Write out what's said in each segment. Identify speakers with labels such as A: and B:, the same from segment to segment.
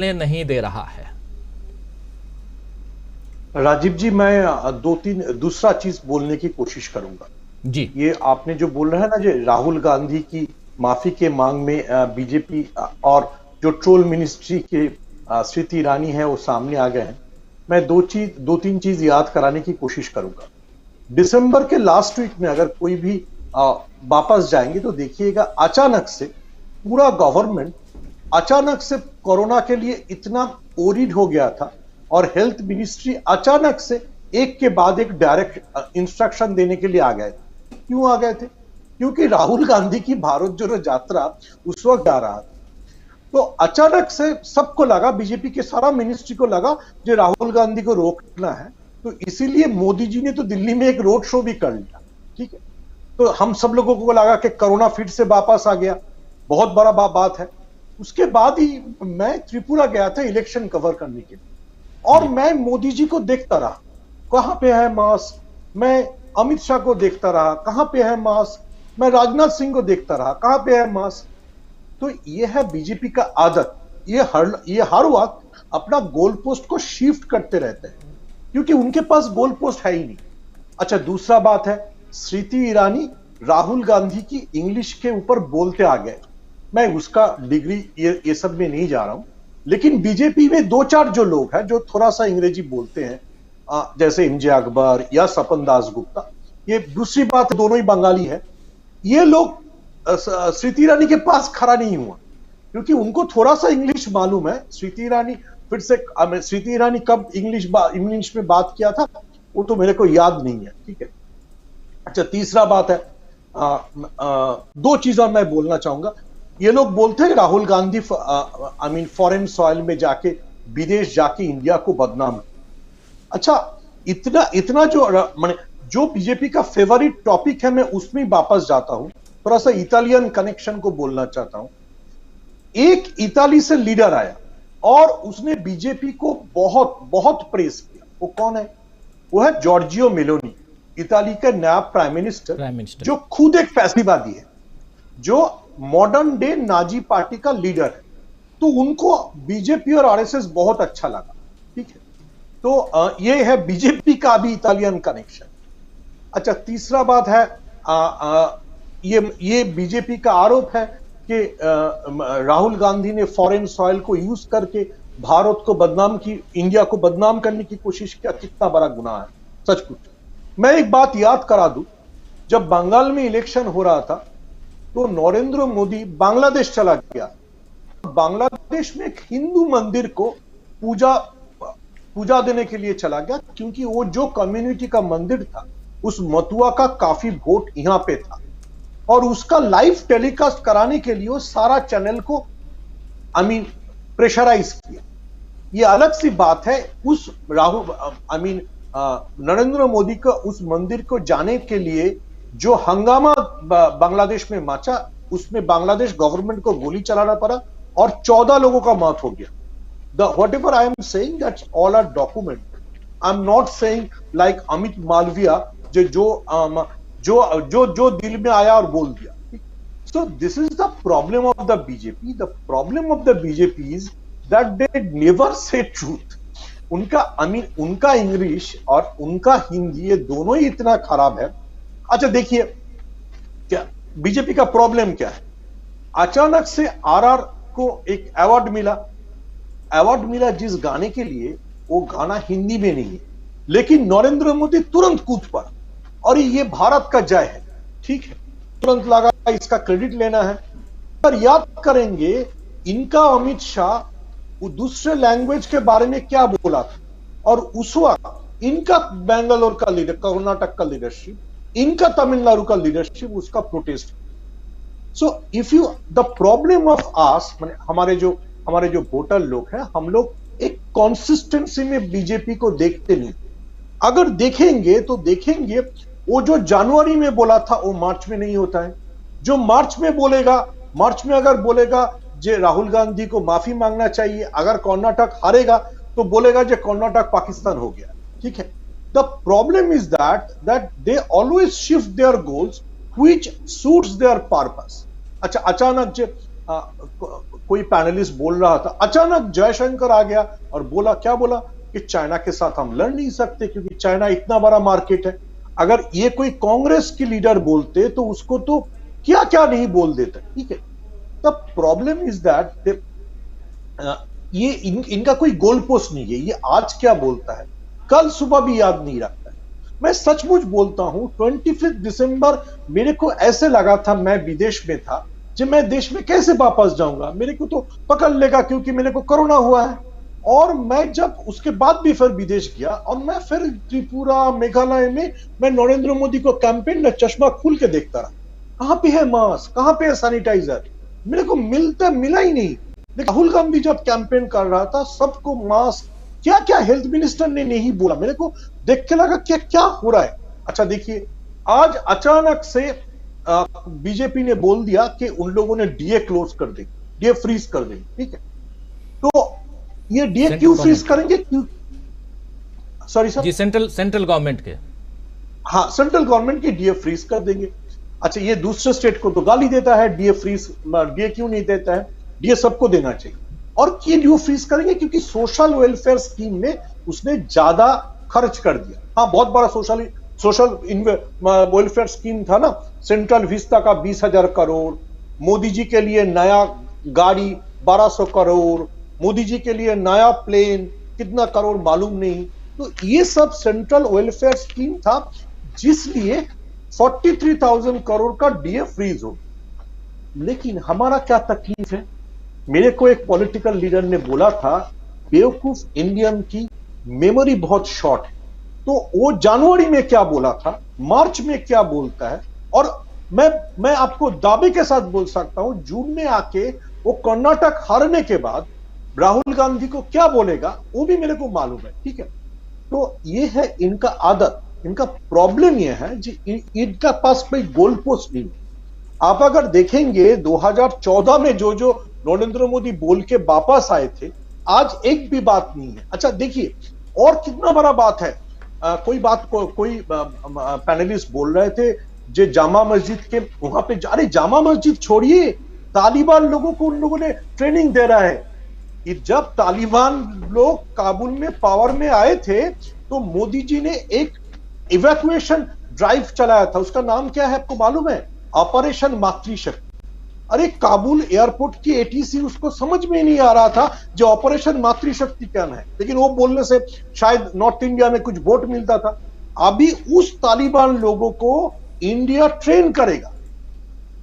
A: नहीं दे रहा है।
B: राजीव जी, मैं दूसरा चीज बोलने की कोशिश करूंगा
A: जी।
B: ये आपने जो बोल रहे हैं ना, जो राहुल गांधी की माफी के मांग में बीजेपी और जो ट्रोल मिनिस्ट्री के स्मृति ईरानी है वो सामने आ गए हैं। मैं दो तीन चीज याद कराने की कोशिश करूंगा। दिसंबर के लास्ट वीक में अगर कोई भी वापस जाएंगे तो देखिएगा अचानक से पूरा गवर्नमेंट अचानक से कोरोना के लिए इतना ओरिड हो गया था और हेल्थ मिनिस्ट्री अचानक से एक के बाद एक डायरेक्ट इंस्ट्रक्शन देने के लिए आ गए थे। क्यों आ गए थे? क्योंकि राहुल गांधी की भारत जोड़ो यात्रा उस वक्त आ रहा था। तो अचानक से सबको लगा, बीजेपी के सारा मिनिस्ट्री को लगा जो राहुल गांधी को रोकना है, तो इसीलिए मोदी जी ने तो दिल्ली में एक रोड शो भी कर लिया। ठीक है, तो हम सब लोगों को लगा कि कोरोना फिर से वापस आ गया, बहुत बड़ा बात है। उसके बाद ही मैं त्रिपुरा गया था इलेक्शन कवर करने के लिए और मैं मोदी जी को देखता रहा, कहां पे है मास्क। मैं अमित शाह को देखता रहा, कहां पे है मास्क। मैं राजनाथ सिंह को देखता रहा, कहां पे है मास्क। तो ये है बीजेपी का आदत, ये हर वक्त अपना गोल पोस्ट को शिफ्ट करते रहते हैं क्योंकि उनके पास गोल पोस्ट है ही नहीं। अच्छा, दूसरा बात है, स्मृति ईरानी राहुल गांधी की इंग्लिश के ऊपर बोलते आ गए। मैं उसका डिग्री ये सब में नहीं जा रहा हूं, लेकिन बीजेपी में दो चार जो लोग हैं जो थोड़ा सा अंग्रेजी बोलते हैं, जैसे एमजे अकबर या सपन दास गुप्ता, ये दूसरी बात, दोनों ही बंगाली है। ये लोग स्मृति ईरानी के पास खड़ा नहीं हुआ क्योंकि उनको थोड़ा सा इंग्लिश मालूम है। स्मृति ईरानी फिर से, स्मृति ईरानी कब इंग्लिश में बात किया था वो तो मेरे को याद नहीं है। ठीक है। अच्छा, तीसरा बात है, दो चीज और मैं बोलना चाहूंगा। ये लोग बोलते हैं राहुल गांधी फॉरेन सॉइल में जाके, विदेश जाके इंडिया को बदनाम। अच्छा, इतना जो बीजेपी का फेवरेट टॉपिक है, मैं उसमें वापस जाता हूं। थोड़ा सा इटालियन कनेक्शन को बोलना चाहता हूं। एक इताली से लीडर आया और उसने बीजेपी को बहुत बहुत प्रेस किया। वो कौन है? वो है जॉर्जियो मेलोनी, इताली का नया प्राइम मिनिस्टर, जो खुद एक फैसिबादी है, जो मॉडर्न डे नाजी पार्टी का लीडर है। तो उनको बीजेपी और आरएसएस बहुत अच्छा लगा। ठीक है, तो ये है बीजेपी का भी इटालियन कनेक्शन। अच्छा, तीसरा बात है, ये बीजेपी का आरोप है कि राहुल गांधी ने फॉरेन सॉइल को यूज करके भारत को बदनाम की, इंडिया को बदनाम करने की कोशिश किया। कितना बड़ा गुनाह है, सच पूछो। मैं एक बात याद करा दूं, जब बंगाल में इलेक्शन हो रहा था तो नरेंद्र मोदी बांग्लादेश चला गया। बांग्लादेश में एक हिंदू मंदिर को पूजा देने के लिए चला गया क्योंकि वो जो कम्युनिटी का मंदिर था, उस मतुआ का काफी वोट यहां पे था और उसका लाइव टेलीकास्ट कराने के लिए वो सारा चैनल को प्रेशराइज किया। ये अलग सी बात है। उस नरेंद्र मोदी का उस मंदिर को जाने के लिए जो हंगामा बांग्लादेश में मचा, उसमें बांग्लादेश गवर्नमेंट को गोली चलाना पड़ा और 14 लोगों का मौत हो गया। Whatever I am saying, that's all are documented. I'm not saying like Amit Malviya जो दिल में आया और बोल दिया। So this is the problem of the BJP. The problem of the BJP is that they never say truth. उनका English और उनका हिंदी ये दोनों ही इतना खराब है। अच्छा, देखिए क्या बीजेपी का प्रॉब्लम क्या है। अचानक से आरआर को एक अवार्ड मिला जिस गाने के लिए, वो गाना हिंदी में नहीं है, लेकिन नरेंद्र मोदी तुरंत कूद पड़ा और ये भारत का जय है। ठीक है, तुरंत लगा इसका क्रेडिट लेना है। पर याद करेंगे इनका अमित शाह वो दूसरे लैंग्वेज के बारे में क्या बोला था और उस वक्त इनका बेंगलोर का लीडर, कर्नाटक का लीडरशिप, इनका तमिलनाडु का लीडरशिप उसका protest. So if you the problem of us, हमारे जो वोटर लोग हैं, हम लोग एक कंसिस्टेंसी में बीजेपी को देखते नहीं। अगर देखेंगे तो देखेंगे वो जो जनवरी में बोला था वो मार्च में नहीं होता है। जो मार्च में अगर बोलेगा जे राहुल गांधी को माफी मांगना चाहिए, अगर कर्नाटक हारेगा तो बोलेगा जे कर्नाटक पाकिस्तान हो गया। ठीक है, the problem is that they always shift their goals which suits there purpose. अच्छा, अचानक कोई पैनलिस्ट बोल रहा था, अचानक जयशंकर आ गया और बोला, क्या बोला कि चाइना के साथ हम लड़ नहीं सकते क्योंकि चाइना इतना बड़ा मार्केट है। अगर ये कोई कांग्रेस की लीडर बोलते तो उसको तो क्या क्या नहीं बोल देते, ठीक है। द प्रॉब्लम इज दैट ये इनका कोई गोल पोस्ट नहीं है। ये आज क्या बोलता है कल सुबह भी याद नहीं रखता है। मैं सचमुच बोलता हूं, 25 दिसंबर मेरे को ऐसे लगा था, मैं विदेश में था, जब मैं देश में कैसे वापस जाऊंगा, मेरे को तो पकड़ लेगा क्योंकि मेरे को कोरोना हुआ है। और मैं जब उसके बाद भी फिर विदेश गया और मैं फिर त्रिपुरा मेघालय में मैं नरेंद्र मोदी को कैंपेन में चश्मा खोल के देखता रहा, कहां पे है मास्क, कहां पे है सैनिटाइजर, मेरे को मिला ही नहीं। राहुल गांधी जब कैंपेन कर रहा था सबको मास्क, क्या क्या हेल्थ मिनिस्टर ने नहीं बोला, मेरे को देख के लगा क्या क्या हो रहा है। अच्छा देखिए, आज अचानक से बीजेपी ने बोल दिया कि उन लोगों ने डीए क्लोज कर देंगे, डीए फ्रीज कर देंगे, ठीक है। तो ये डीए क्यों फ्रीज करेंगे, क्यों? सॉरी सर
A: जी, सेंट्रल गवर्नमेंट के,
B: हाँ, सेंट्रल गवर्नमेंट की डीए फ्रीज कर देंगे। अच्छा, ये दूसरे स्टेट को तो गाली देता है, डीए फ्रीज, डीए क्यों नहीं देता है, डीए सबको देना चाहिए। और ये डीए फ्रीज करेंगे क्योंकि सोशल वेलफेयर स्कीम में उसने ज्यादा खर्च कर दिया। हाँ, बहुत बड़ा सोशल वेलफेयर स्कीम था ना, सेंट्रल विस्ता का 20,000 करोड़, मोदी जी के लिए नया गाड़ी 1200 करोड़, मोदी जी के लिए नया प्लेन कितना करोड़ मालूम नहीं। तो ये सब सेंट्रल वेलफेयर स्कीम था, जिसलिए 43,000 करोड़ का डीए फ्रीज हो। लेकिन हमारा क्या तकलीफ है, मेरे को एक पॉलिटिकल लीडर ने बोला था, बेवकूफ इंडियन की मेमोरी बहुत शॉर्ट है। तो वो जनवरी में क्या बोला था, मार्च में क्या बोलता है, और मैं आपको दावे के साथ बोल सकता हूं, जून में आके वो कर्नाटक हारने के बाद राहुल गांधी को क्या बोलेगा वो भी मेरे को मालूम है, ठीक है। तो ये है इनका आदत, इनका प्रॉब्लम ये है जी, इनका पास कोई गोल पोस्ट नहीं। आप अगर देखेंगे 2014 में जो जो नरेंद्र मोदी बोल के वापस आए थे, आज एक भी बात नहीं है। अच्छा देखिए, और कितना बड़ा बात है, कोई पैनलिस्ट बोल रहे थे जो जामा मस्जिद के वहां पे, अरे जामा मस्जिद छोड़िए, तालिबान लोगों को उन लोगों ने ट्रेनिंग दे रहा है कि जब तालिबान लोग काबुल में पावर में आए थे तो मोदी जी ने एक इवैक्यूएशन ड्राइव चलाया था, उसका नाम क्या है आपको मालूम है, ऑपरेशन मातृशक्ति। अरे काबुल एयरपोर्ट की एटीसी उसको समझ में नहीं आ रहा था जो ऑपरेशन मातृशक्ति क्या है, लेकिन वो बोलने से शायद नॉर्थ इंडिया में कुछ वोट मिलता था। अभी उस तालिबान लोगों को इंडिया ट्रेन करेगा।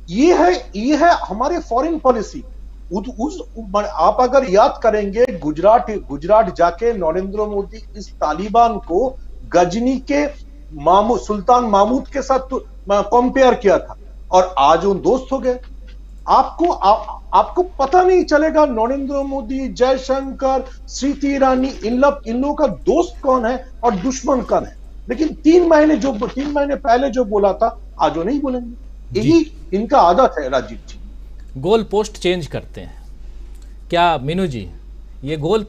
B: ये है हमारे फॉरेन पॉलिसी। आप अगर याद करेंगे, गुजरात जाके नरेंद्र मोदी इस तालिबान को गजनी के सुल्तान महमूद के साथ कंपेयर किया था और आज वो दोस्त हो गए। आपको पता नहीं चलेगा नरेंद्र मोदी, जयशंकर, स्मृति ईरानी, इन लोगों का दोस्त कौन है और दुश्मन कौन है। लेकिन 3 महीने पहले जो बोला था आज वो नहीं बोलेंगे। यही इनका आदत है राजीव जी,
A: गोल पोस्ट चेंज करते हैं। क्या मीनू जी, ये गोल